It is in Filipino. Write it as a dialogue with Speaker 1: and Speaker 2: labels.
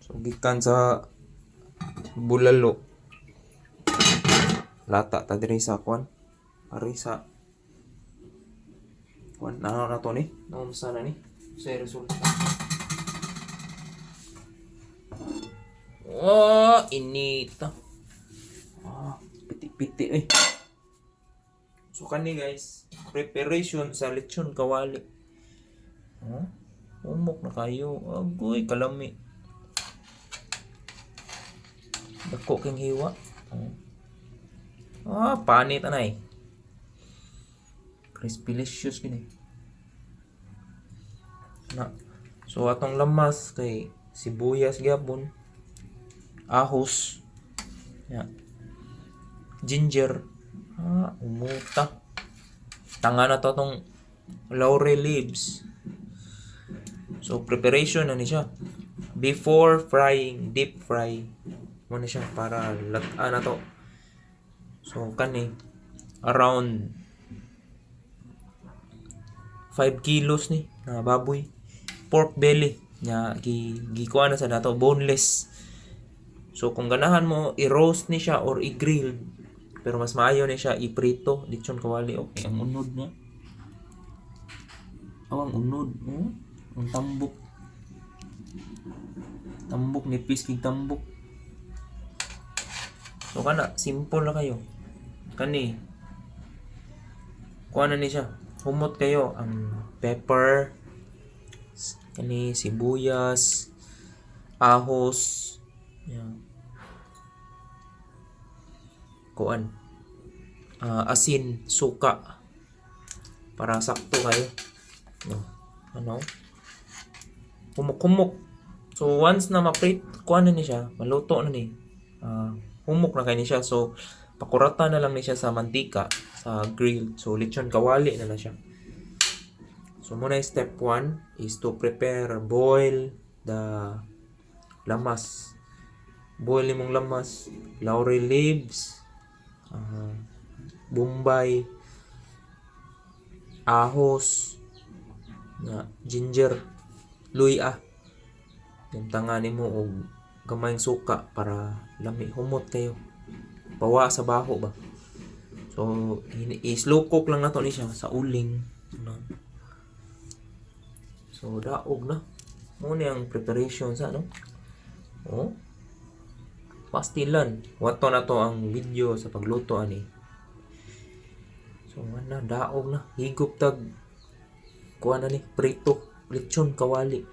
Speaker 1: So gikan sa bulalo. Lata ta diri sa kwan. Ari sa kwan ano na to ni? Naunsa na ni? Sa resulta. Oh, inita. Piti-piti eh. So kani guys, preparation sa lechon kawali. Umok na kayo. Agoy, kalami. Dako king hiwa. Panit anay. Crispy-licious gini. Na. So atong lamas kay sibuyas gyapon. Ahos. Ya. Ginger. Umuta. Tanga na to tong laurel leaves. So preparation na ni siya. Before frying, deep fry mo na siya para lataan na to. So kani around 5 kilos ni na baboy. Pork belly nya gikuha na sa nato boneless. So kung ganahan mo i-roast ni siya or i-grill, pero mas maayo ni siya i-prito, lechon kawali. Okay, ang unod niya. Ang unod, ang tambok. Tambok ni pisking tambok. So kana simple na kayo. Kani kuha na ni siya. Humot kayo ang pepper, kani sibuyas, ahos, yan. Kuan asin, suka para sakto kayo. Ano? Humok-humok. So once na kuan na ni siya, maluto na ni. Humok na kay ni siya. So pakurata na lang ni siya sa mantika sa grill. So lechon kawali na siya. So muna step 1 is to boil the lamas. Boil nimong lamas, laurel leaves, bombay, ahos, ginger, luya. Yung tangani mo og gamayng suka para lami humot kayo. Bawa sa baho ba. So i-slow cook lang nato ni siya sa uling. So daog na. Muna ang preparation sa ano. Pastilan. Wato na to ang video sa pagluto ani. So daog na. Higop tag kuha na ni prito lechon kawali.